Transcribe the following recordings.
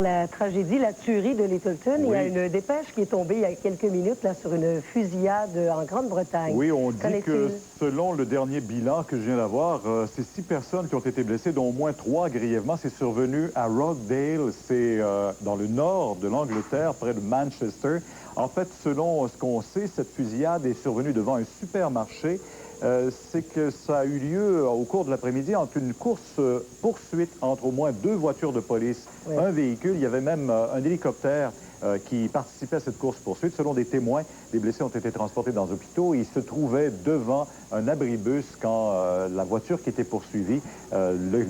La tragédie, la tuerie de Littleton, oui. Il y a une dépêche qui est tombée il y a quelques minutes là, sur une fusillade en Grande-Bretagne. Oui, on dit que selon le dernier bilan que je viens d'avoir, c'est 6 personnes qui ont été blessées, dont au moins 3 grièvement. C'est survenu à Rochdale, c'est dans le nord de l'Angleterre, près de Manchester. En fait, selon ce qu'on sait, cette fusillade est survenue devant un supermarché. C'est que ça a eu lieu au cours de l'après-midi entre une course-poursuite entre au moins 2 voitures de police, oui. Un véhicule. Il y avait même un hélicoptère qui participait à cette course-poursuite. Selon des témoins, les blessés ont été transportés dans l'hôpital et ils se trouvaient devant un abribus quand la voiture qui était poursuivie,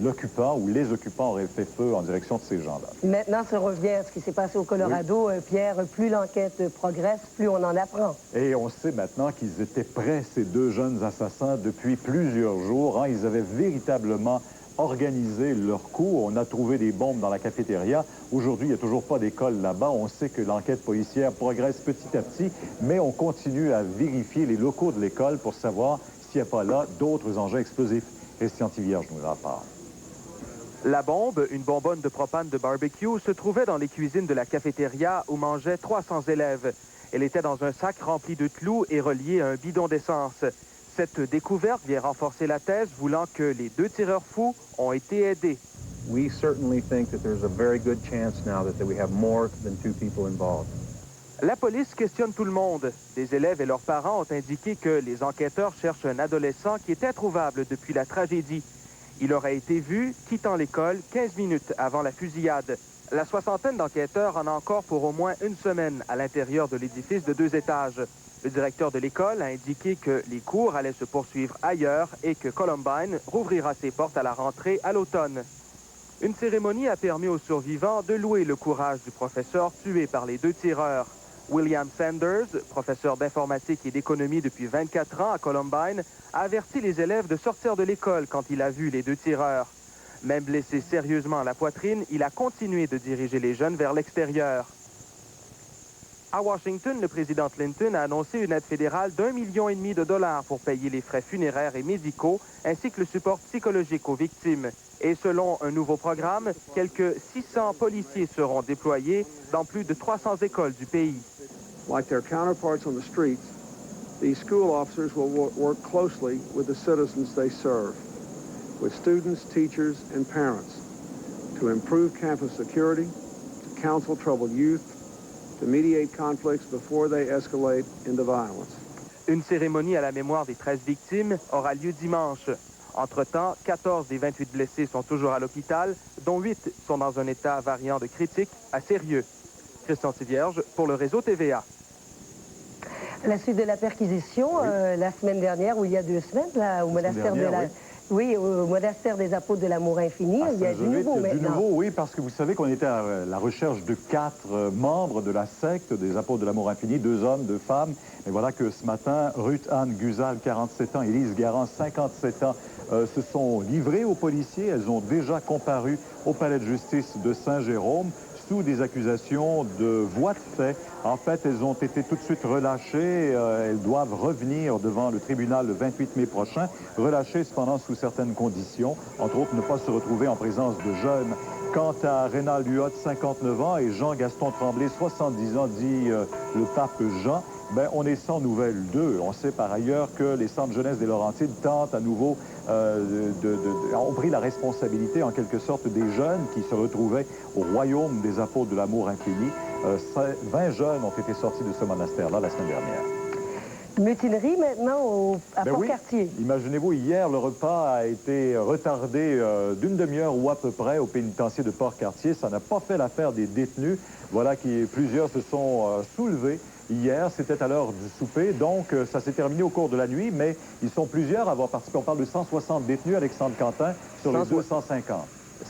l'occupant ou les occupants auraient fait feu en direction de ces gens-là. Maintenant, ça revient à ce qui s'est passé au Colorado. Oui. Pierre, plus l'enquête progresse, plus on en apprend. Et on sait maintenant qu'ils étaient prêts, ces 2 jeunes assassins, depuis plusieurs jours. Hein. Ils avaient véritablement organisé leur coup. On a trouvé des bombes dans la cafétéria. Aujourd'hui, il n'y a toujours pas d'école là-bas. On sait que l'enquête policière progresse petit à petit, mais on continue à vérifier les locaux de l'école pour savoir s'il n'y a pas là d'autres engins explosifs. Christian Tivierge nous en parle. La bombe, une bonbonne de propane de barbecue, se trouvait dans les cuisines de la cafétéria où mangeaient 300 élèves. Elle était dans un sac rempli de clous et relié à un bidon d'essence. Cette découverte vient renforcer la thèse voulant que les 2 tireurs fous ont été aidés. We certainly think that there's a very good chance now that we have more than 2 people involved. La police questionne tout le monde. Des élèves et leurs parents ont indiqué que les enquêteurs cherchent un adolescent qui était introuvable depuis la tragédie. Il aurait été vu quittant l'école 15 minutes avant la fusillade. La soixantaine d'enquêteurs en a encore pour au moins une semaine à l'intérieur de l'édifice de 2 étages. Le directeur de l'école a indiqué que les cours allaient se poursuivre ailleurs et que Columbine rouvrira ses portes à la rentrée à l'automne. Une cérémonie a permis aux survivants de louer le courage du professeur tué par les 2 tireurs. William Sanders, professeur d'informatique et d'économie depuis 24 ans à Columbine, a averti les élèves de sortir de l'école quand il a vu les 2 tireurs. Même blessé sérieusement à la poitrine, il a continué de diriger les jeunes vers l'extérieur. À Washington, le président Clinton a annoncé une aide fédérale d'1,5 million de dollars pour payer les frais funéraires et médicaux, ainsi que le support psychologique aux victimes. Et selon un nouveau programme, quelques 600 policiers seront déployés dans plus de 300 écoles du pays. Like their counterparts on the streets, these school officers will work closely with the citizens they serve, with students, teachers, and parents, to improve campus security, to counsel troubled youth, to mediate conflicts before they escalate into violence. Une cérémonie à la mémoire des 13 victimes aura lieu dimanche. Entre-temps, 14 des 28 blessés sont toujours à l'hôpital, dont 8 sont dans un état variant de critique à sérieux. Christian Tivierge pour le réseau TVA. À la suite de la perquisition, la semaine dernière, ou il y a 2 semaines, là, au monastère de la... Oui, au monastère des apôtres de l'amour infini, il y a du nouveau maintenant. Du nouveau, oui, parce que vous savez qu'on était à la recherche de 4 membres de la secte des apôtres de l'amour infini, 2 hommes, 2 femmes. Et voilà que ce matin, Ruth-Anne Guzal, 47 ans, Élise Garand, 57 ans, se sont livrées aux policiers. Elles ont déjà comparu au palais de justice de Saint-Jérôme sous des accusations de voies de fait. En fait, elles ont été tout de suite relâchées. Elles doivent revenir devant le tribunal le 28 mai prochain, relâchées cependant sous certaines conditions, entre autres ne pas se retrouver en présence de jeunes. Quant à Rénal Huot, 59 ans, et Jean-Gaston Tremblay, 70 ans, dit le pape Jean, on est sans nouvelles d'eux. On sait par ailleurs que les centres jeunesse des Laurentides tentent à nouveau, ont pris la responsabilité en quelque sorte des jeunes qui se retrouvaient au royaume des apôtres de l'amour infini. 20 jeunes ont été sortis de ce monastère-là la semaine dernière. Mutinerie maintenant à Port-Cartier. Oui. Imaginez-vous, hier, le repas a été retardé d'une demi-heure ou à peu près au pénitencier de Port-Cartier. Ça n'a pas fait l'affaire des détenus. Voilà que plusieurs se sont soulevés. Hier, c'était à l'heure du souper, donc ça s'est terminé au cours de la nuit, mais ils sont plusieurs à avoir participé. On parle de 160 détenus, Alexandre Quentin, sur les 250.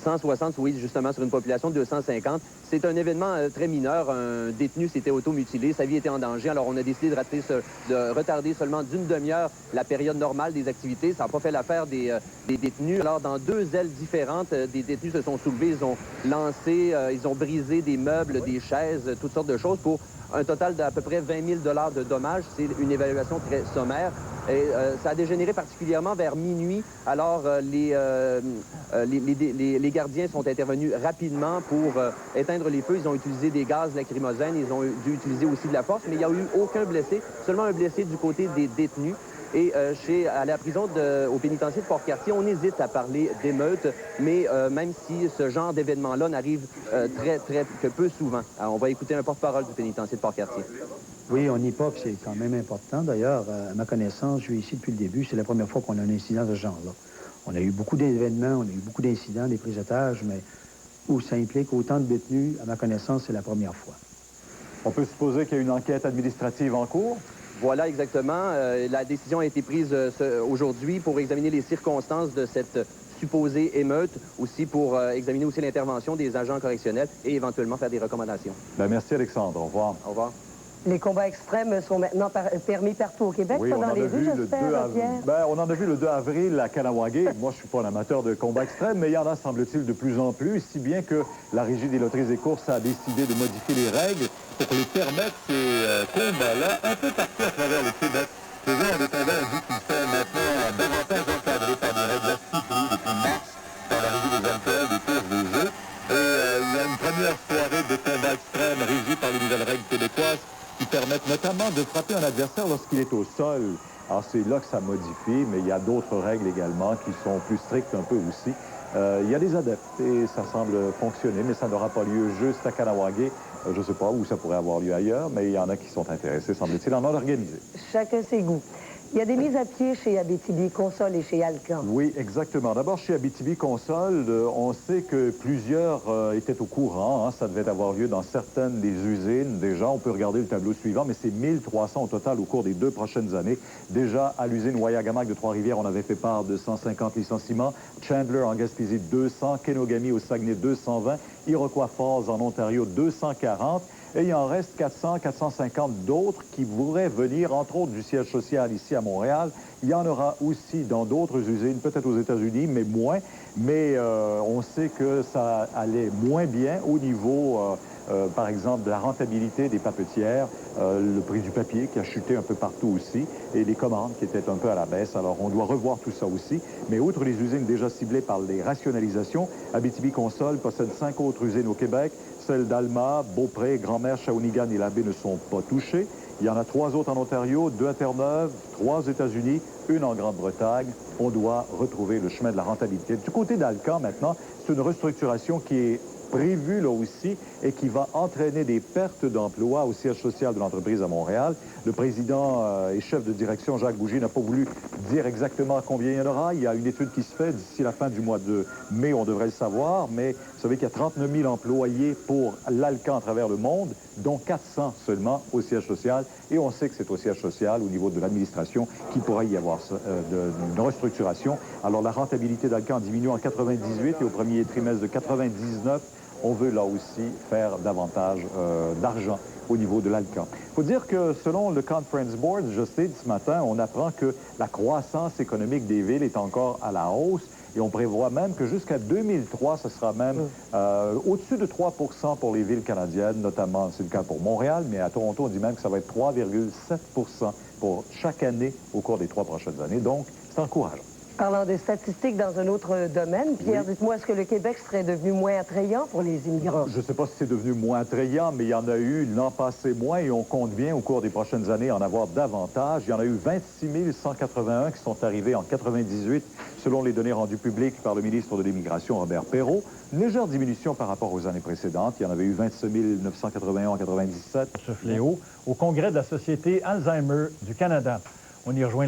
160, oui, justement, sur une population de 250. C'est un événement très mineur. Un détenu s'était automutilé, sa vie était en danger. Alors, on a décidé de retarder seulement d'une demi-heure la période normale des activités. Ça n'a pas fait l'affaire des détenus. Alors, dans 2 ailes différentes, des détenus se sont soulevés, ils ont lancé, ils ont brisé des meubles, des chaises, toutes sortes de choses pour un total d'à peu près 20 000 $ de dommages. C'est une évaluation très sommaire. Et ça a dégénéré particulièrement vers minuit. Alors, les les gardiens sont intervenus rapidement pour éteindre les feux. Ils ont utilisé des gaz lacrymogènes, ils ont dû utiliser aussi de la force, mais il n'y a eu aucun blessé, seulement un blessé du côté des détenus. Et à la prison au pénitencier de Port-Cartier, on hésite à parler d'émeute, mais même si ce genre d'événement-là n'arrive que peu souvent. Alors, on va écouter un porte-parole du pénitencier de Port-Cartier. Oui, on n'y pas, c'est quand même important. D'ailleurs, à ma connaissance, je suis ici depuis le début. C'est la première fois qu'on a un incident de ce genre-là. On a eu beaucoup d'événements, on a eu beaucoup d'incidents, des prises d'otages, mais où ça implique autant de détenus, à ma connaissance, c'est la première fois. On peut supposer qu'il y a une enquête administrative en cours? Voilà, exactement. La décision a été prise aujourd'hui pour examiner les circonstances de cette supposée émeute, aussi pour examiner aussi l'intervention des agents correctionnels et éventuellement faire des recommandations. Bien, merci Alexandre. Au revoir. Au revoir. Les combats extrêmes sont maintenant permis partout au Québec, Oui, pas on dans en les a rues, vu le 2 j'espère, avril. Pierre? Ben, on en a vu le 2 avril à Kahnawake. Moi, je suis pas un amateur de combats extrêmes, mais il y en a, semble-t-il, de plus en plus, si bien que la Régie des loteries et courses a décidé de modifier les règles pour les permettre ces combats-là un peu partout à travers le Québec. Ce genre de combat, on dit qu'il fait maintenant davantage encadré par des règles assouplies depuis mars par la Régie des alcools, des courses, des jeux. Et il y a une première soirée de combat extrême régie par les nouvelles règles québécoises qui permettent notamment de frapper un adversaire lorsqu'il est au sol. Alors, c'est là que ça modifie, mais il y a d'autres règles également qui sont plus strictes un peu aussi. Il y a des adeptes et ça semble fonctionner, mais ça n'aura pas lieu juste à Kahnawake. Je ne sais pas où ça pourrait avoir lieu ailleurs, mais il y en a qui sont intéressés, semble-t-il, en organiser. Chacun ses goûts. Il y a des mises à pied chez Abitibi Consol et chez Alcan. Oui, exactement. D'abord, chez Abitibi Consol, on sait que plusieurs étaient au courant. Hein. Ça devait avoir lieu dans certaines des usines. Déjà, on peut regarder le tableau suivant, mais c'est 1300 au total au cours des 2 prochaines années. Déjà, à l'usine Wayagamack de Trois-Rivières, on avait fait part de 150 licenciements. Chandler en Gaspésie, 200. Kenogami au Saguenay, 220. Iroquois Falls en Ontario, 240. Et il en reste 400, 450 d'autres qui pourraient venir, entre autres, du siège social ici à Montréal. Il y en aura aussi dans d'autres usines, peut-être aux États-Unis, mais moins. Mais on sait que ça allait moins bien au niveau, par exemple, de la rentabilité des papetières, le prix du papier qui a chuté un peu partout aussi, et les commandes qui étaient un peu à la baisse. Alors, on doit revoir tout ça aussi. Mais outre les usines déjà ciblées par les rationalisations, Abitibi Consol possède 5 autres usines au Québec. Celles d'Alma, Beaupré, Grand-Mère, Shawinigan et Labbé ne sont pas touchées. Il y en a 3 autres en Ontario, 2 à Terre-Neuve, 3 aux États-Unis, 1 en Grande-Bretagne. On doit retrouver le chemin de la rentabilité. Du côté d'Alcan, maintenant, c'est une restructuration qui est prévue là aussi et qui va entraîner des pertes d'emplois au siège social de l'entreprise à Montréal. Le président et chef de direction, Jacques Bougie, n'a pas voulu dire exactement combien il y en aura. Il y a une étude qui se fait d'ici la fin du mois de mai, on devrait le savoir, mais vous savez qu'il y a 39 000 employés pour l'Alcan à travers le monde, dont 400 seulement au siège social. Et on sait que c'est au siège social, au niveau de l'administration, qu'il pourrait y avoir une restructuration. Alors la rentabilité d'Alcan diminue en 98 et au premier trimestre de 99, on veut là aussi faire davantage d'argent au niveau de l'Alcan. Il faut dire que selon le Conference Board, je sais, ce matin, on apprend que la croissance économique des villes est encore à la hausse et on prévoit même que jusqu'à 2003, ce sera même au-dessus de 3 % pour les villes canadiennes, notamment, c'est le cas pour Montréal, mais à Toronto, on dit même que ça va être 3,7 % pour chaque année au cours des 3 prochaines années. Donc, c'est encourageant. Parlant des statistiques dans un autre domaine, Pierre, oui. Dites-moi, est-ce que le Québec serait devenu moins attrayant pour les immigrants? Je ne sais pas si c'est devenu moins attrayant, mais il y en a eu l'an passé moins et on compte bien au cours des prochaines années en avoir davantage. Il y en a eu 26 181 qui sont arrivés en 98, selon les données rendues publiques par le ministre de l'Immigration, Robert Perrault. Une légère diminution par rapport aux années précédentes. Il y en avait eu 27 981 en 97. Ce fléau au congrès de la Société Alzheimer du Canada. On y rejoint